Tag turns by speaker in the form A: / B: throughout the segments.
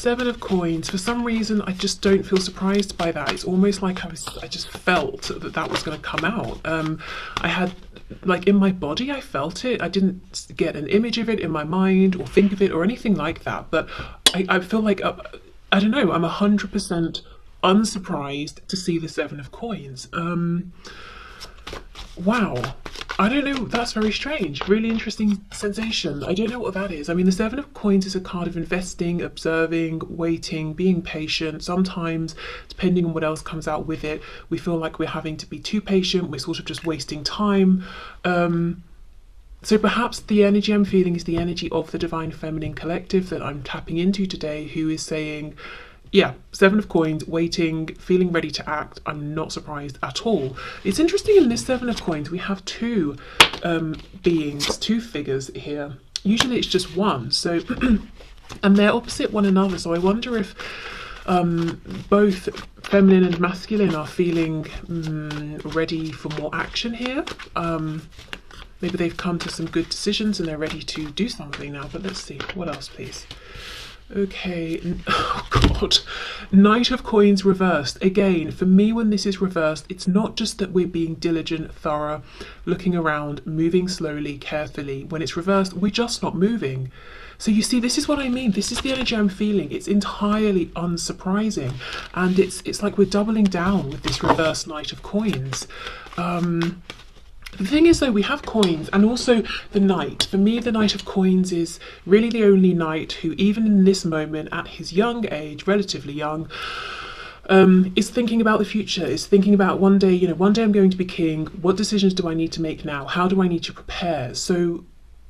A: Seven of Coins. For some reason, I just don't feel surprised by that. It's almost like I just felt that was going to come out. I had, like, in my body, I felt it. I didn't get an image of it in my mind or think of it or anything like that. But I feel like, I don't know, I'm 100% unsurprised to see the Seven of Coins. Wow. I don't know, that's very strange. Really interesting sensation. I don't know what that is. I mean, the Seven of Coins is a card of investing, observing, waiting, being patient. Sometimes, depending on what else comes out with it, we feel like we're having to be too patient. We're sort of just wasting time. So perhaps the energy I'm feeling is the energy of the Divine Feminine Collective that I'm tapping into today, who is saying, yeah, Seven of Coins, waiting, feeling ready to act. I'm not surprised at all. It's interesting, in this Seven of Coins, we have two beings, two figures here. Usually it's just one, so and they're opposite one another. So I wonder if both feminine and masculine are feeling ready for more action here. Maybe they've come to some good decisions and they're ready to do something now. But let's see, what else, please? Okay, oh god, Knight of Coins reversed. Again, for me, when this is reversed, it's not just that we're being diligent, thorough, looking around, moving slowly, carefully. When it's reversed, we're just not moving. So you see, this is what I mean. This is the energy I'm feeling. It's entirely unsurprising. And it's like we're doubling down with this reverse Knight of Coins. The thing is, though, we have coins and also the Knight. For me, the Knight of Coins is really the only knight who, even in this moment, at his young age, relatively young, is thinking about the future, is thinking about one day, one day I'm going to be king. What decisions do I need to make now? How do I need to prepare? So,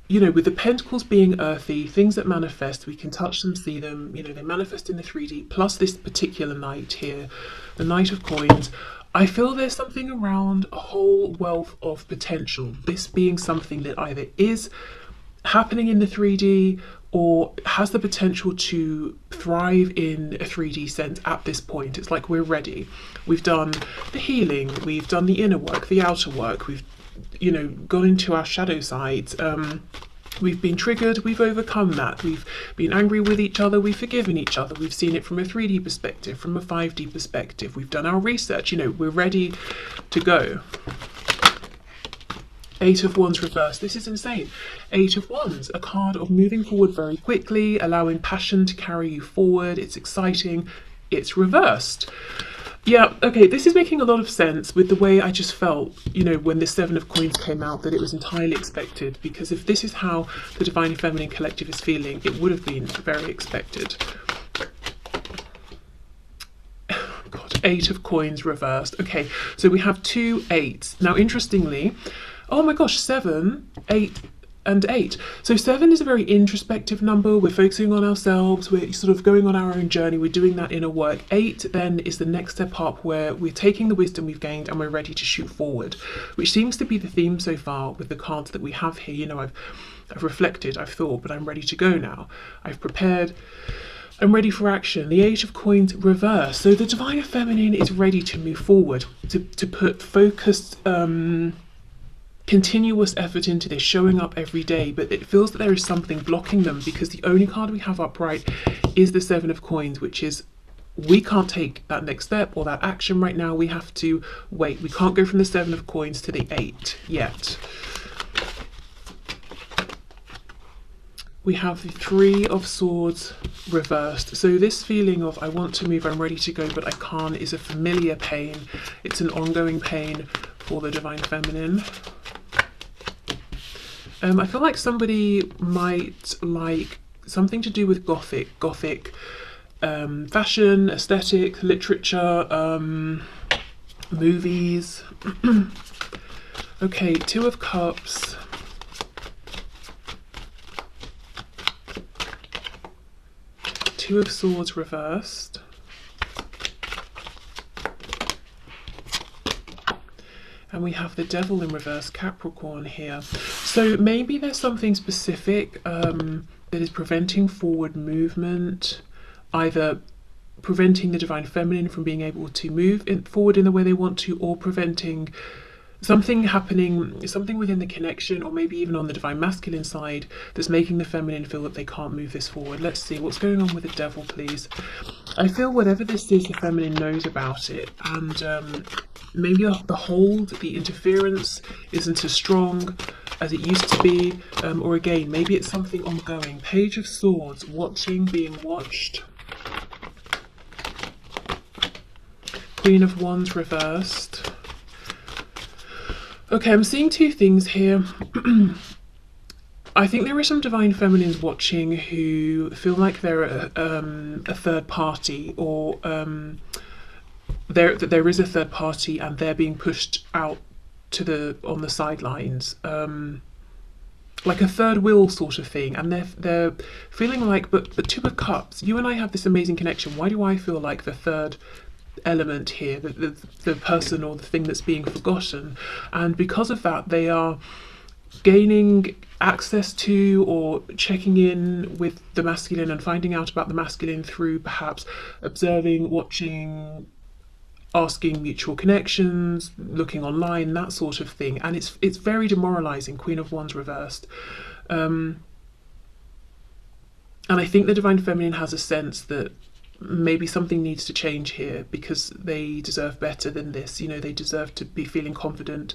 A: with the Pentacles being earthy, things that manifest, we can touch them, see them, they manifest in the 3D, plus this particular knight here, the Knight of Coins. I feel there's something around a whole wealth of potential. This being something that either is happening in the 3D or has the potential to thrive in a 3D sense at this point. It's like we're ready. We've done the healing, we've done the inner work, the outer work, we've, gone into our shadow sides. We've been triggered, we've overcome that, we've been angry with each other, we've forgiven each other, we've seen it from a 3D perspective, from a 5D perspective, we've done our research, we're ready to go. Eight of Wands reversed. This is insane. Eight of Wands, a card of moving forward very quickly, allowing passion to carry you forward. It's exciting. It's reversed. Yeah, okay, this is making a lot of sense with the way I just felt, when the Seven of Coins came out, that it was entirely expected, because if this is how the Divine Feminine Collective is feeling, it would have been very expected. God, Eight of Coins reversed. Okay, so we have 2 8s. Now, interestingly, oh my gosh, 7, 8, and 8. So 7 is a very introspective number. We're focusing on ourselves. We're sort of going on our own journey. We're doing that inner work. 8 then is the next step up, where we're taking the wisdom we've gained and we're ready to shoot forward, which seems to be the theme so far with the cards that we have here. I've reflected, I've thought, but I'm ready to go now. I've prepared. I'm ready for action. The Eight of Coins reverse. So the Divine Feminine is ready to move forward, to put focused, continuous effort into this, showing up every day, but it feels that there is something blocking them, because the only card we have upright is the Seven of Coins, which is, we can't take that next step or that action right now. We have to wait. We can't go from the Seven of Coins to the 8 yet. We have the Three of Swords reversed. So this feeling of I want to move, I'm ready to go, but I can't, is a familiar pain. It's an ongoing pain for the Divine Feminine. I feel like somebody might like something to do with Gothic fashion, aesthetic, literature, movies. Okay, Two of Cups. Two of Swords reversed. And we have the Devil in reverse, Capricorn here. So maybe there's something specific that is preventing forward movement, either preventing the Divine Feminine from being able to move forward in the way they want to, or preventing something happening, something within the connection, or maybe even on the divine masculine side, that's making the feminine feel that they can't move this forward. Let's see what's going on with the devil, please. I feel whatever this is, the feminine knows about it, and maybe the hold, the interference isn't as strong as it used to be, or again, maybe it's something ongoing. Page of Swords, watching, being watched. Queen of Wands reversed. Okay, I'm seeing two things here. I think there are some divine feminines watching who feel like they're a third party, or there is a third party and they're being pushed out to on the sidelines, like a third wheel sort of thing, and they're feeling like, but Two of Cups, you and I have this amazing connection. Why do I feel like the third element here, the person or the thing that's being forgotten? And because of that, they are gaining access to or checking in with the masculine and finding out about the masculine through perhaps observing, watching, asking mutual connections, looking online, that sort of thing. And it's very demoralizing. Queen of Wands reversed. And I think the divine feminine has a sense that maybe something needs to change here, because they deserve better than this. You know, they deserve to be feeling confident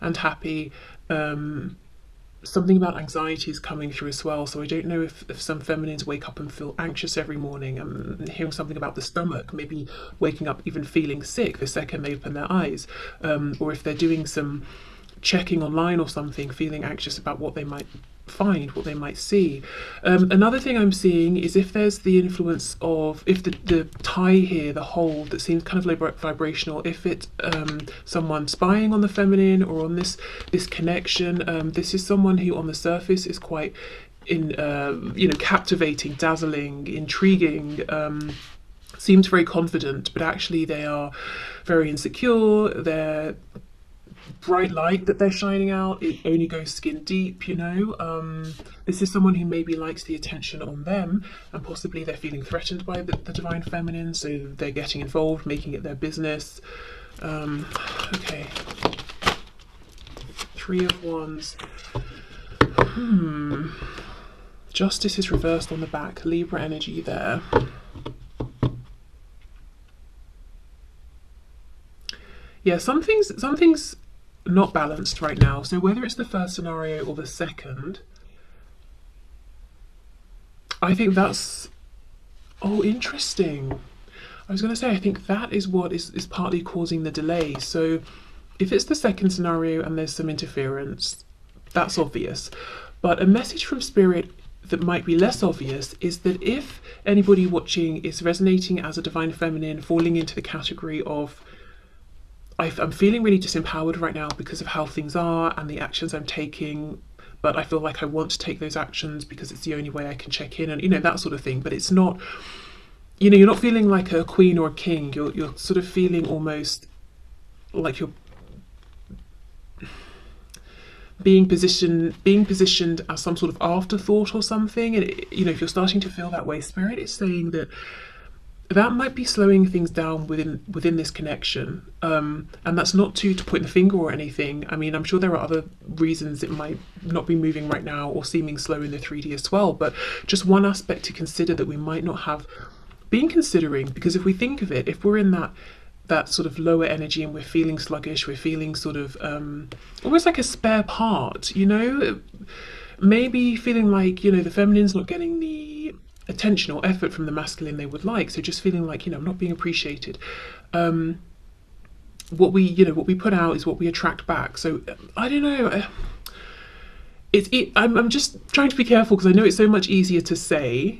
A: and happy. Something about anxiety is coming through as well. So I don't know if some feminines wake up and feel anxious every morning. I'm hearing something about the stomach, maybe waking up even feeling sick the second they open their eyes, or if they're doing some checking online or something, feeling anxious about what they might find, what they might see. Another thing I'm seeing is if there's the influence of, if the tie here, the hold that seems kind of vibrational, if it's someone spying on the feminine or on this connection. This is someone who on the surface is quite captivating, dazzling, intriguing, seems very confident, but actually they are very insecure. They're bright light that they're shining out, it only goes skin deep, you know. This is someone who maybe likes the attention on them, and possibly they're feeling threatened by the divine feminine, so they're getting involved, making it their business. Okay, Three of Wands. Justice is reversed on the back, Libra energy there. Yeah, something's not balanced right now. So whether it's the first scenario or the second, I think that's, oh, interesting. I was going to say, I think that is what is partly causing the delay. So if it's the second scenario and there's some interference, that's obvious. But a message from Spirit that might be less obvious is that if anybody watching is resonating as a divine feminine, falling into the category of, I'm feeling really disempowered right now because of how things are and the actions I'm taking, but I feel like I want to take those actions because it's the only way I can check in, and you know, that sort of thing. But it's not, you know, you're not feeling like a queen or a king. You're sort of feeling almost like you're being positioned as some sort of afterthought or something. And you know, if you're starting to feel that way, Spirit is saying that might be slowing things down within this connection, and that's not to point the finger or anything. I mean, I'm sure there are other reasons it might not be moving right now or seeming slow in the 3D as well, but just one aspect to consider that we might not have been considering. Because if we think of it, if we're in that sort of lower energy and we're feeling sluggish, we're feeling sort of almost like a spare part, you know, maybe feeling like, you know, the feminine's not getting the attention or effort from the masculine they would like, so just feeling like, you know, I'm not being appreciated. What we put out is what we attract back. So I don't know, I'm just trying to be careful, because I know it's so much easier to say,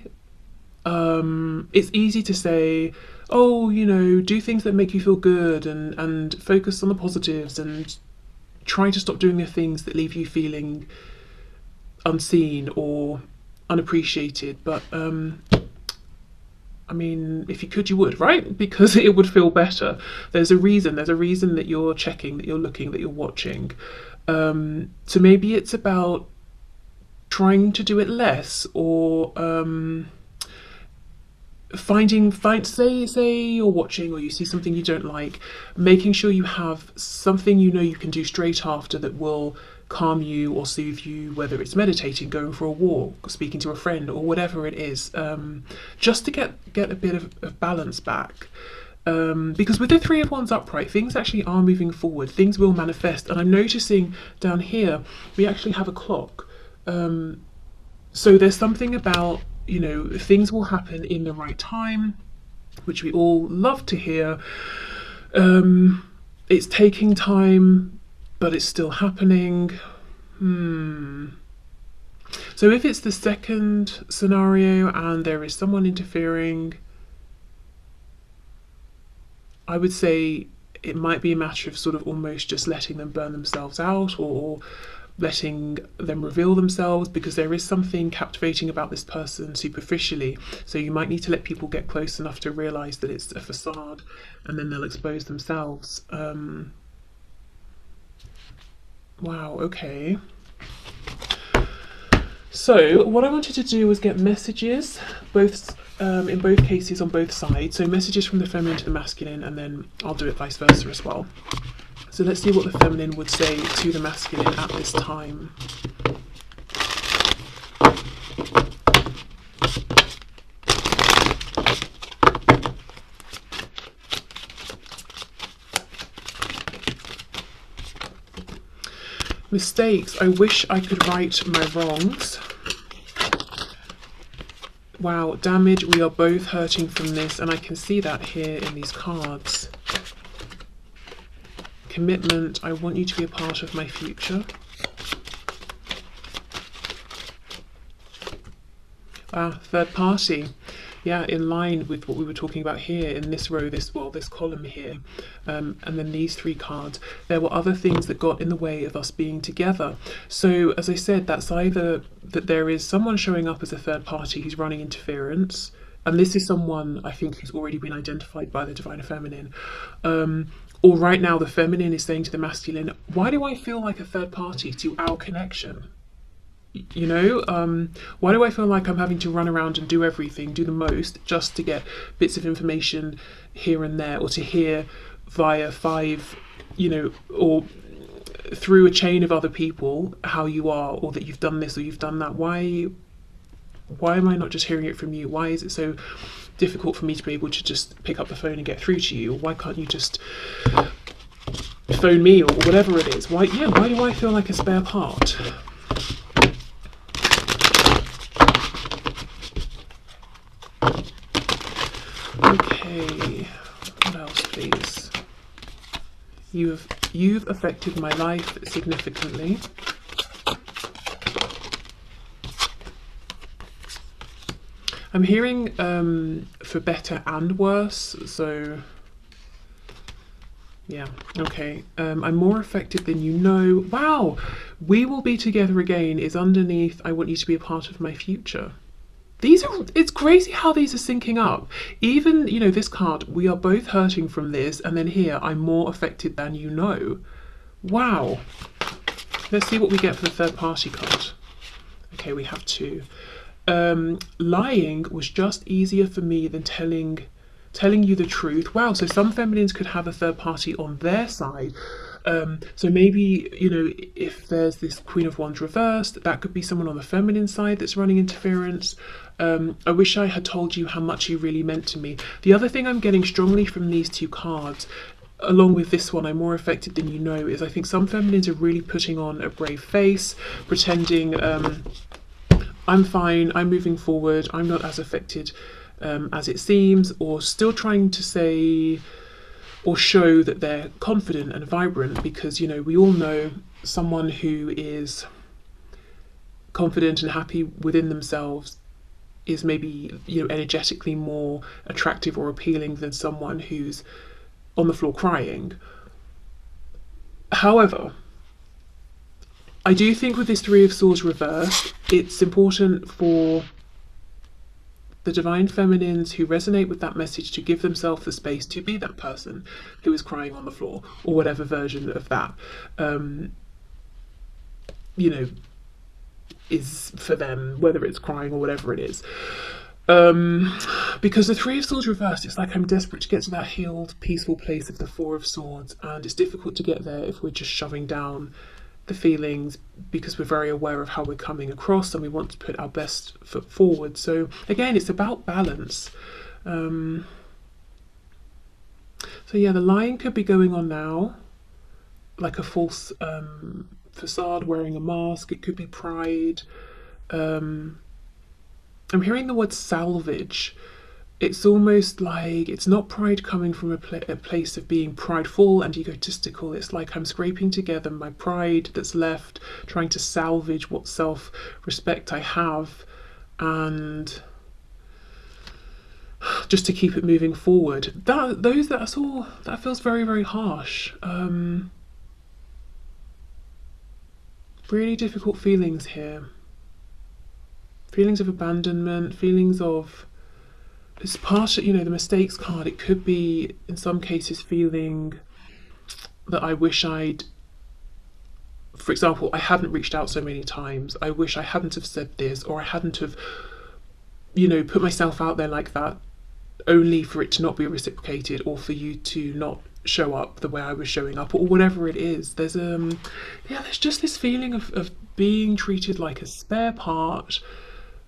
A: it's easy to say, oh, you know, do things that make you feel good, and focus on the positives, and try to stop doing the things that leave you feeling unseen or unappreciated. But I mean, if you could, you would, right? Because it would feel better. There's a reason that you're checking, that you're looking, that you're watching. So maybe it's about trying to do it less, or say you're watching or you see something you don't like, making sure you have something you know you can do straight after that will calm you or soothe you, whether it's meditating, going for a walk, speaking to a friend, or whatever it is, just to get a bit of balance back. Because with the Three of Wands upright, things actually are moving forward, things will manifest. And I'm noticing down here we actually have a clock, so there's something about, you know, things will happen in the right time, which we all love to hear. It's taking time, but it's still happening. So if it's the second scenario and there is someone interfering, I would say it might be a matter of sort of almost just letting them burn themselves out, or letting them reveal themselves, because there is something captivating about this person superficially. So you might need to let people get close enough to realize that it's a facade, and then they'll expose themselves. Wow, okay. So what I wanted to do was get messages, both in both cases on both sides. So messages from the feminine to the masculine, and then I'll do it vice versa as well. So let's see what the feminine would say to the masculine at this time. Mistakes. I wish I could right my wrongs. Wow, damage. We are both hurting from this, and I can see that here in these cards. Commitment. I want you to be a part of my future. Third party. Yeah, in line with what we were talking about here in this row, this column here, and then these three cards. There were other things that got in the way of us being together. So as I said, that's either that there is someone showing up as a third party who's running interference, and this is someone I think who's already been identified by the divine feminine, or right now the feminine is saying to the masculine, why do I feel like a third party to our connection? You know, why do I feel like I'm having to run around and do everything, do the most, just to get bits of information here and there, or to hear via five, you know, or through a chain of other people how you are, or that you've done this or you've done that? Why am I not just hearing it from you? Why is it so difficult for me to be able to just pick up the phone and get through to you? Or why can't you just phone me, or whatever it is? Why do I feel like a spare part? Okay, what else, please? You've affected my life significantly. I'm hearing for better and worse, so yeah, okay. I'm more affected than you know. Wow, we will be together again is underneath. I want you to be a part of my future. It's crazy how these are syncing up. Even, you know, this card, we are both hurting from this, and then here, I'm more affected than you know. Wow. Let's see what we get for the third party card. Okay, we have two. Lying was just easier for me than telling you the truth. Wow, so some feminines could have a third party on their side. So maybe, you know, if there's this Queen of Wands reversed, that could be someone on the feminine side that's running interference. I wish I had told you how much you really meant to me. The other thing I'm getting strongly from these two cards, along with this one, I'm more affected than you know, is I think some feminines are really putting on a brave face, pretending I'm fine, I'm moving forward, I'm not as affected as it seems, or still trying to say or show that they're confident and vibrant, because, you know, we all know someone who is confident and happy within themselves is maybe, you know, energetically more attractive or appealing than someone who's on the floor crying. However, I do think with this Three of Swords reversed, it's important for the divine feminines who resonate with that message to give themselves the space to be that person who is crying on the floor, or whatever version of that, you know, is for them, whether it's crying or whatever it is. Because the Three of Swords reversed, it's like I'm desperate to get to that healed, peaceful place of the Four of Swords, and it's difficult to get there if we're just shoving down the feelings because we're very aware of how we're coming across and we want to put our best foot forward. So again, it's about balance. So yeah, the lying could be going on now, like a false facade, wearing a mask. It could be pride. I'm hearing the word salvage. It's almost like it's not pride coming from a place of being prideful and egotistical. It's like I'm scraping together my pride that's left, trying to salvage what self-respect I have, and just to keep it moving forward. That feels very, very harsh. Really difficult feelings here. Feelings of abandonment, feelings of, it's part of, you know, the mistakes card. It could be, in some cases, feeling that I wish I'd, for example, I hadn't reached out so many times. I wish I hadn't have said this, or I hadn't have, you know, put myself out there like that, only for it to not be reciprocated, or for you to not show up the way I was showing up, or whatever it is. There's there's just this feeling of being treated like a spare part,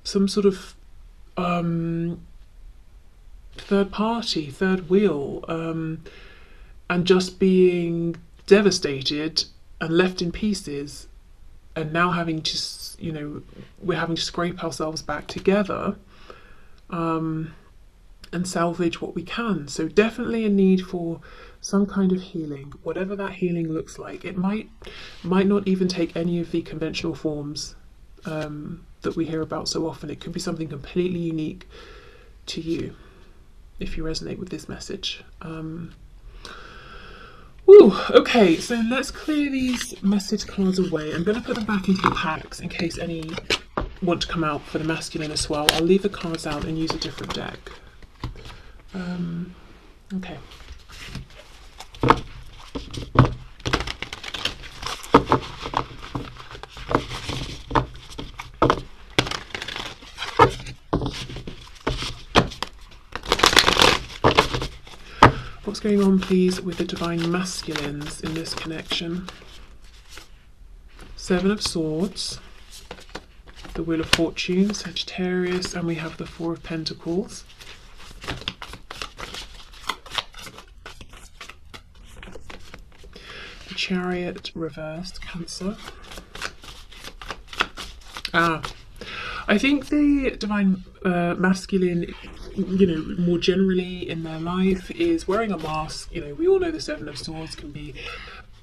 A: some sort of third party, third wheel, and just being devastated and left in pieces, and now having to, you know, we're having to scrape ourselves back together and salvage what we can. So definitely a need for some kind of healing, whatever that healing looks like. It might not even take any of the conventional forms that we hear about so often. It could be something completely unique to you if you resonate with this message. Okay, so let's clear these message cards away. I'm going to put them back into the packs in case any want to come out for the masculine as well. I'll leave the cards out and use a different deck. Okay. What's going on, please, with the divine masculines in this connection? Seven of Swords, the Wheel of Fortune, Sagittarius, and we have the Four of Pentacles. The Chariot reversed, Cancer. I think the divine masculine, you know, more generally in their life is wearing a mask. You know, we all know the Seven of Swords can be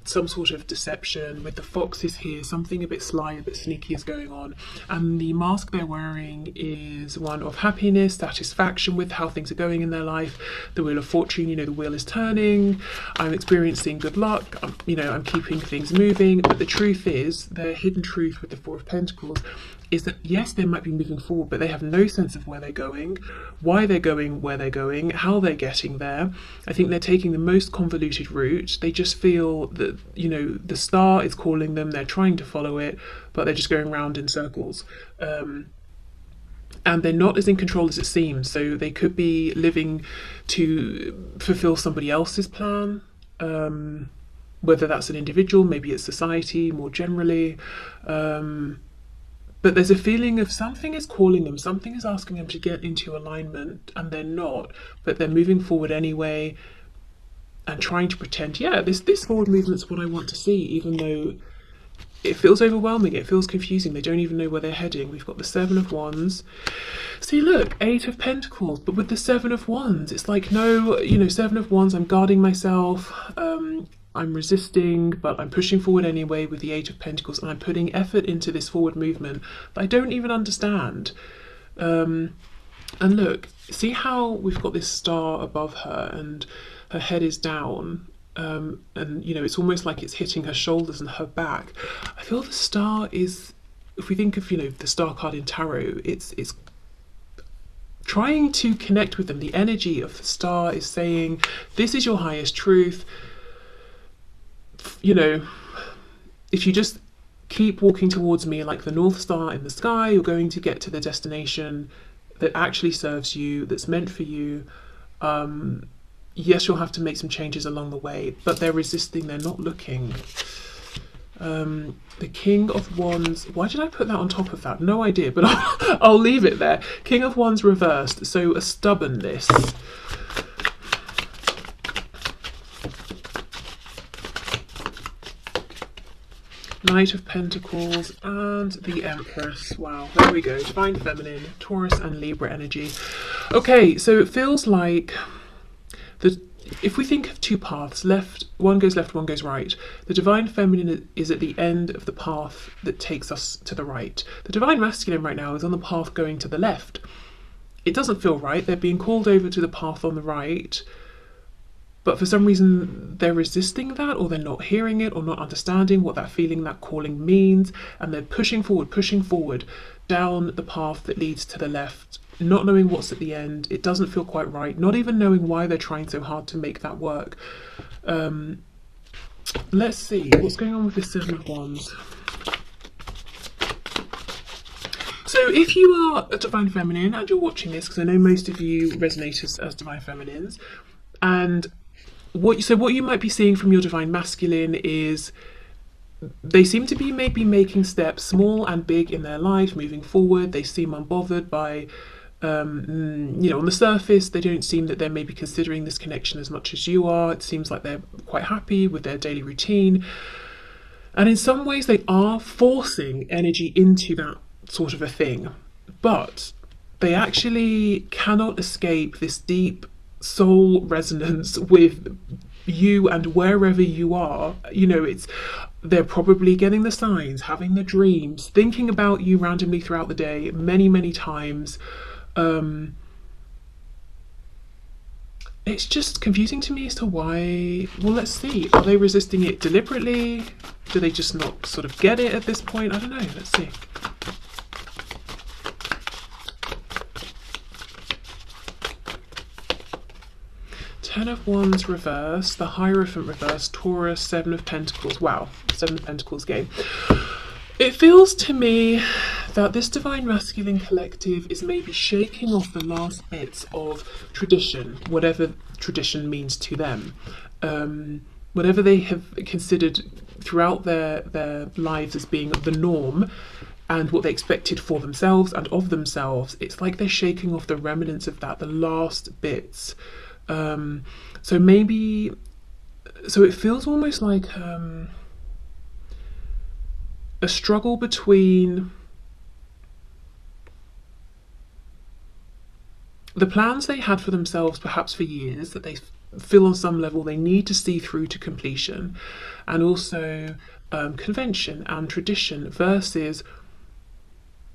A: some sort of deception. With the foxes here, something a bit sly, a bit sneaky is going on, and the mask they're wearing is one of happiness, satisfaction with how things are going in their life. The Wheel of Fortune, you know, the wheel is turning, I'm experiencing good luck, you know, I'm keeping things moving. But the truth is, their hidden truth with the Four of Pentacles is that yes, they might be moving forward, but they have no sense of where they're going, why they're going where they're going, how they're getting there. I think they're taking the most convoluted route. They just feel that, you know, the star is calling them, they're trying to follow it, but they're just going round in circles. And they're not as in control as it seems. So they could be living to fulfill somebody else's plan, whether that's an individual, maybe it's society more generally. But there's a feeling of something is calling them, something is asking them to get into alignment, and they're not, but they're moving forward anyway and trying to pretend, yeah, this forward movement's what I want to see, even though it feels overwhelming, it feels confusing, they don't even know where they're heading. We've got the Seven of Wands. See, look, Eight of Pentacles, but with the Seven of Wands, it's like, no, you know, Seven of Wands, I'm guarding myself, I'm resisting, but I'm pushing forward anyway with the Eight of Pentacles, and I'm putting effort into this forward movement that I don't even understand. And look, see how we've got this star above her and her head is down, and you know, it's almost like it's hitting her shoulders and her back. I feel the star is, if we think of, you know, the star card in tarot, it's trying to connect with them. The energy of the star is saying, this is your highest truth. You know, if you just keep walking towards me like the North Star in the sky, you're going to get to the destination that actually serves you, that's meant for you. Yes, you'll have to make some changes along the way, but they're resisting, they're not looking. The King of Wands, why did I put that on top of that? No idea, but I'll leave it there. King of Wands reversed, so a stubbornness. Knight of Pentacles and the Empress. Wow, there we go. Divine Feminine, Taurus and Libra energy. Okay, so it feels like if we think of two paths, one goes left, one goes right. The Divine Feminine is at the end of the path that takes us to the right. The Divine Masculine right now is on the path going to the left. It doesn't feel right. They're being called over to the path on the right, but for some reason they're resisting that, or they're not hearing it, or not understanding what that feeling, that calling means, and they're pushing forward down the path that leads to the left, not knowing what's at the end. It doesn't feel quite right, not even knowing why they're trying so hard to make that work. Let's see what's going on with this Seven of Wands. So if you are a Divine Feminine and you're watching this, because I know most of you resonate as Divine Feminines, and what you might be seeing from your Divine Masculine is they seem to be maybe making steps, small and big, in their life, moving forward. They seem unbothered by, on the surface, they don't seem that they're maybe considering this connection as much as you are. It seems like they're quite happy with their daily routine. And in some ways, they are forcing energy into that sort of a thing. But they actually cannot escape this deep soul resonance with you and wherever you are. They're probably getting the signs, having the dreams, thinking about you randomly throughout the day many times. It's just confusing to me as to why. Well, let's see, are they resisting it deliberately? Do they just not sort of get it at this point? I don't know. Let's see. Ten of Wands reverse, the Hierophant reverse, Taurus, Seven of Pentacles. Wow, Seven of Pentacles game. It feels to me that this Divine Masculine collective is maybe shaking off the last bits of tradition, whatever tradition means to them. Whatever they have considered throughout their lives as being the norm, and what they expected for themselves and of themselves, it's like they're shaking off the remnants of that, the last bits. So it feels almost like a struggle between the plans they had for themselves, perhaps for years, that they feel on some level they need to see through to completion, and also convention and tradition, versus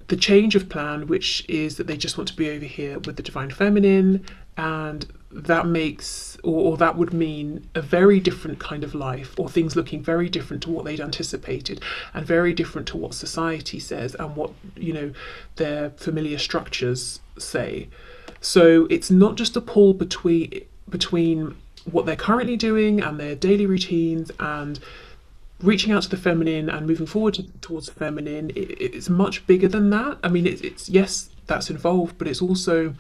A: the change of plan, which is that they just want to be over here with the Divine Feminine, and that makes, or that would mean a very different kind of life, or things looking very different to what they'd anticipated, and very different to what society says and what their familiar structures say. So it's not just a pull between what they're currently doing and their daily routines and reaching out to the feminine and moving forward towards the feminine. It's much bigger than that. I mean, it's yes, that's involved, but it's also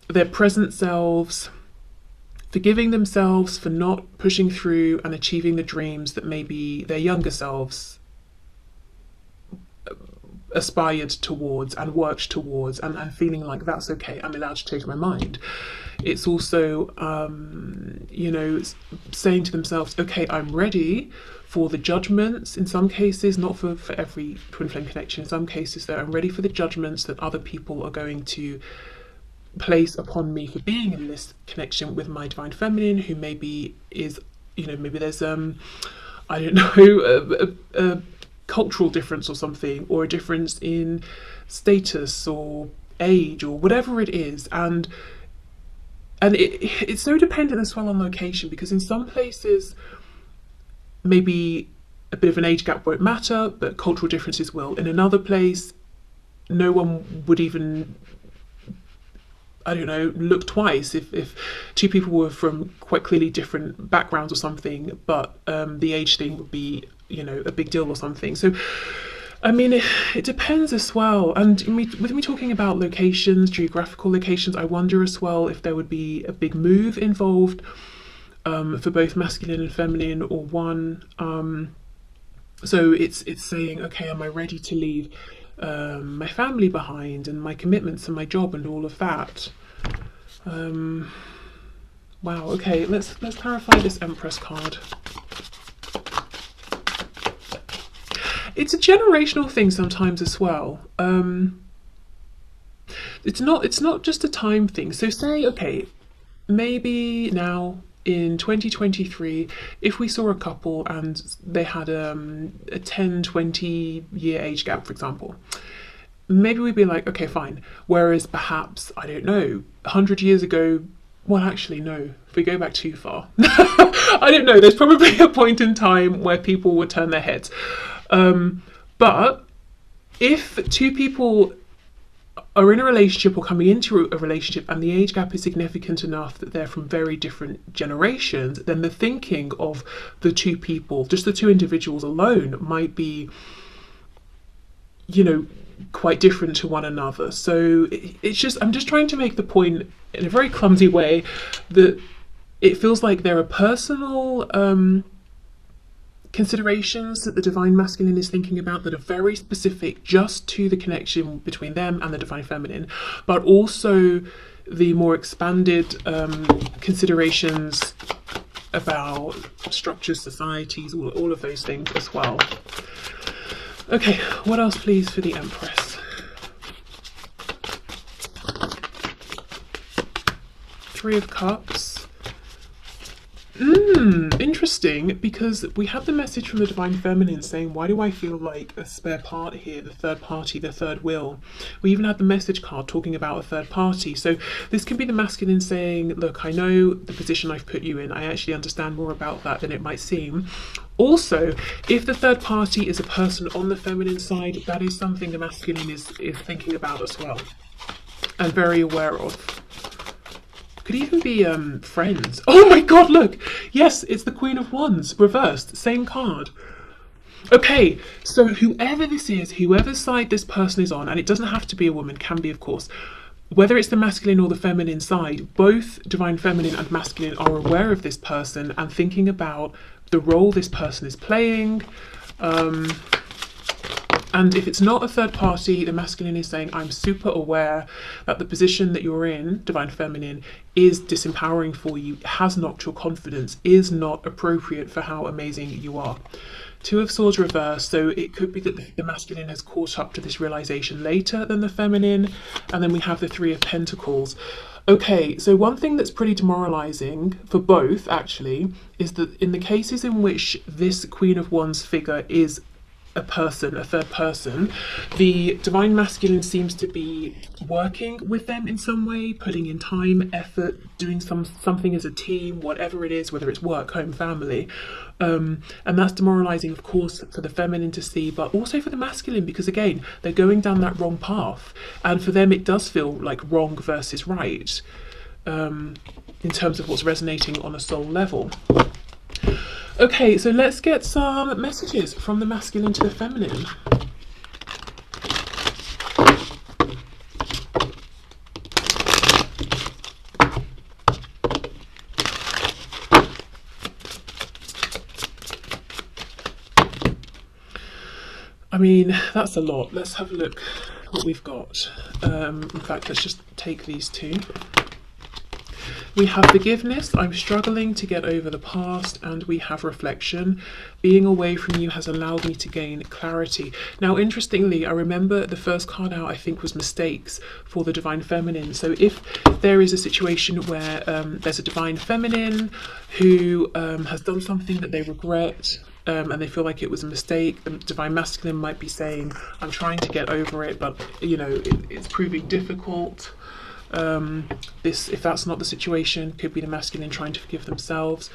A: their present selves forgiving themselves for not pushing through and achieving the dreams that maybe their younger selves aspired towards and worked towards, and feeling like that's okay, I'm allowed to change my mind. It's also saying to themselves, okay, I'm ready for the judgments, in some cases, not for every twin flame connection, in some cases though, I'm ready for the judgments that other people are going to place upon me for being in this connection with my Divine Feminine, who maybe is, maybe there's I don't know, a cultural difference or something, or a difference in status or age or whatever it is, and it's so dependent as well on location, because in some places maybe a bit of an age gap won't matter, but cultural differences will. In another place, no one would even, I don't know, look twice if two people were from quite clearly different backgrounds or something, but the age thing would be, a big deal or something. So I mean, it depends as well. And with me talking about locations, geographical locations, I wonder as well if there would be a big move involved, for both masculine and feminine, or one. So it's saying, okay, am I ready to leave my family behind and my commitments and my job and all of that? Wow. Okay, let's clarify this Empress card. It's a generational thing sometimes as well. It's not just a time thing. So say, okay, maybe now in 2023, if we saw a couple and they had a 10-20 year age gap, for example, maybe we'd be like, okay, fine. Whereas perhaps, I don't know, 100 years ago, well, actually, no, if we go back too far, I don't know, there's probably a point in time where people would turn their heads. But if two people are in a relationship or coming into a relationship and the age gap is significant enough that they're from very different generations, then the thinking of the two people, just the two individuals alone, might be, you know, quite different to one another. So it's just, I'm just trying to make the point in a very clumsy way that it feels like there are personal considerations that the divine masculine is thinking about that are very specific just to the connection between them and the divine feminine, but also the more expanded considerations about structures, societies, all of those things as well. Okay, what else please for the Empress? Three of Cups. Interesting, because we have the message from the divine feminine saying, why do I feel like a spare part here, the third party, the third wheel? We even had the message card talking about a third party. So this can be the masculine saying, look, I know the position I've put you in, I actually understand more about that than it might seem. Also, if the third party is a person on the feminine side, that is something the masculine is thinking about as well and very aware of. Could even be friends. Oh my god, look! Yes, it's the Queen of Wands, reversed, same card. Okay, so whoever this is, whoever side this person is on, and it doesn't have to be a woman, can be of course, whether it's the masculine or the feminine side, both divine feminine and masculine are aware of this person and thinking about the role this person is playing. And if it's not a third party, the masculine is saying, I'm super aware that the position that you're in, divine feminine, is disempowering for you, has knocked your confidence, is not appropriate for how amazing you are. Two of Swords reversed, so it could be that the masculine has caught up to this realization later than the feminine. And then we have the Three of Pentacles. Okay, so one thing that's pretty demoralizing for both, actually, is that in the cases in which this Queen of Wands figure is a person, a third person, the divine masculine seems to be working with them in some way, putting in time, effort, doing something as a team, whatever it is, whether it's work, home, family. And that's demoralizing, of course, for the feminine to see, but also for the masculine, because again, they're going down that wrong path. And for them, it does feel like wrong versus right, in terms of what's resonating on a soul level. Okay, so let's get some messages from the masculine to the feminine. I mean, that's a lot. Let's have a look what we've got. In fact, let's just take these two. We have forgiveness, I'm struggling to get over the past, and we have reflection. Being away from you has allowed me to gain clarity. Now, interestingly, I remember the first card out, I think, was mistakes for the divine feminine. So if there is a situation where there's a divine feminine who has done something that they regret, and they feel like it was a mistake, the divine masculine might be saying, I'm trying to get over it, but you know, it's proving difficult. If that's not the situation, could be the masculine trying to forgive themselves.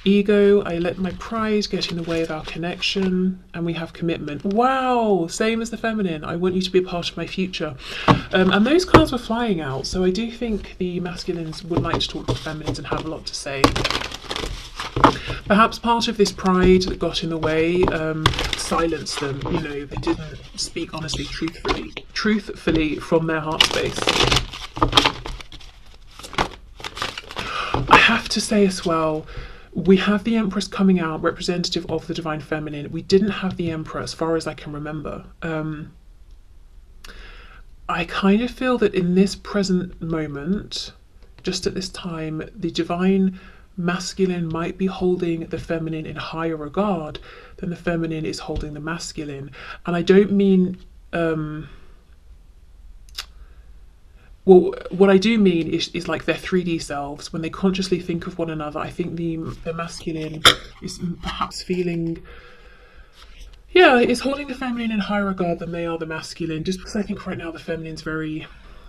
A: Ego, I let my pride get in the way of our connection. And we have commitment. Wow, same as the feminine. I want you to be a part of my future. And those cards were flying out, so I do think the masculines would like to talk to the feminines and have a lot to say. Perhaps part of this pride that got in the way silenced them. You know, they didn't speak honestly, truthfully from their heart space. I have to say as well, we have the Empress coming out, representative of the Divine Feminine. We didn't have the Emperor as far as I can remember. I kind of feel that in this present moment, just at this time, the Divine Masculine might be holding the Feminine in higher regard than the Feminine is holding the Masculine. And I don't mean... well, what I do mean is like their 3D selves, when they consciously think of one another. I think the Masculine is perhaps feeling... yeah, it's holding the Feminine in higher regard than they are the Masculine, just because I think right now the Feminine's very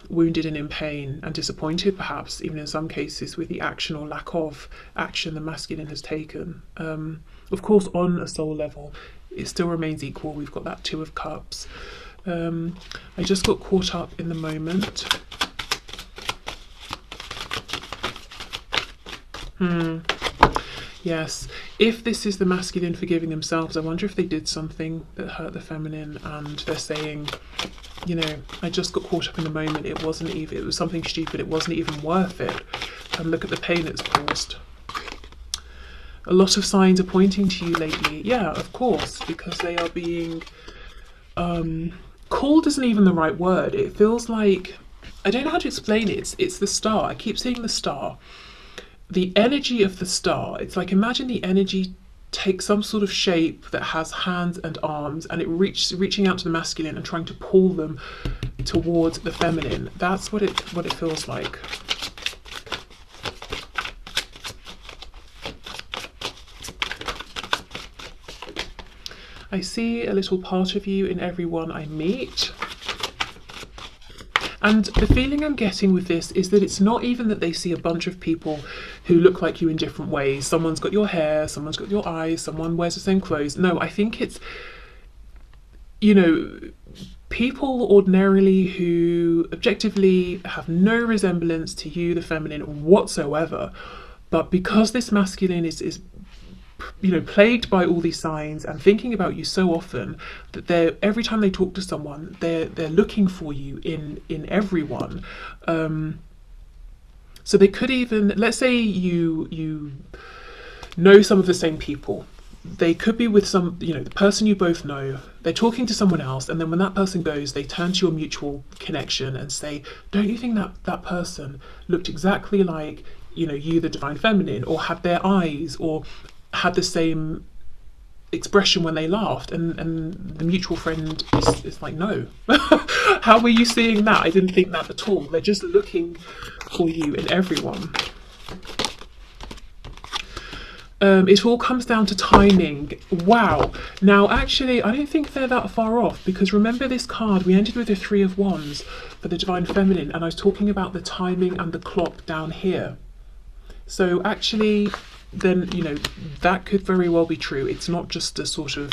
A: wounded and in pain and disappointed, perhaps even in some cases, with the action or lack of action the Masculine has taken. Of course, on a soul level, it still remains equal. We've got that Two of Cups. I just got caught up in the moment. Yes, if this is the Masculine forgiving themselves, I wonder if they did something that hurt the Feminine and they're saying, you know, I just got caught up in the moment, it wasn't even, it was something stupid, it wasn't even worth it, and look at the pain it's caused. A lot of signs are pointing to you lately. Yeah, of course, because they are being called isn't even the right word. It feels like, I don't know how to explain it. It's the star. I keep saying the star. The energy of the star, it's like, imagine the energy takes some sort of shape that has hands and arms, and it reaching out to the Masculine and trying to pull them towards the Feminine. That's what it feels like. I see a little part of you in everyone I meet. And the feeling I'm getting with this is that it's not even that they see a bunch of people who look like you in different ways. Someone's got your hair, someone's got your eyes, someone wears the same clothes. No, I think it's, you know, people ordinarily who objectively have no resemblance to you, the Feminine, whatsoever. But because this Masculine is you know, plagued by all these signs and thinking about you so often, that they're, every time they talk to someone, they're looking for you in everyone. So they could even, let's say you know some of the same people. They could be with some, you know, the person you both know, they're talking to someone else, and then when that person goes, they turn to your mutual connection and say, don't you think that person looked exactly like, you know, you, the Divine Feminine, or had their eyes, or had the same expression when they laughed? And the mutual friend is like, no. How were you seeing that? I didn't think that at all. They're just looking for you in everyone. It all comes down to timing. Wow. Now, actually, I don't think they're that far off, because remember this card, we ended with the Three of Wands for the Divine Feminine, and I was talking about the timing and the clock down here. So actually, then, you know, that could very well be true. It's not just a sort of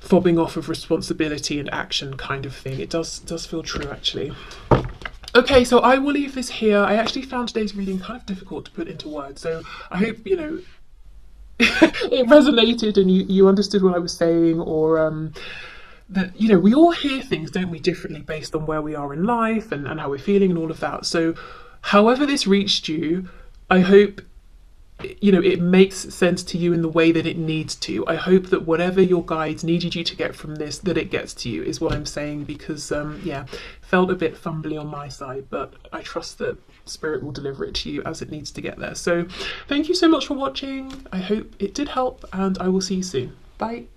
A: fobbing off of responsibility and action kind of thing. It does feel true, actually. Okay, so I will leave this here. I actually found today's reading kind of difficult to put into words, so I hope, you know, it resonated and you understood what I was saying, or that, you know, we all hear things, don't we, differently based on where we are in life and how we're feeling and all of that. So however this reached you, I hope, you know, it makes sense to you in the way that it needs to. I hope that whatever your guides needed you to get from this, that it gets to you, is what I'm saying, because yeah, felt a bit fumbly on my side, but I trust that Spirit will deliver it to you as it needs to get there. So thank you so much for watching. I hope it did help, and I will see you soon. Bye.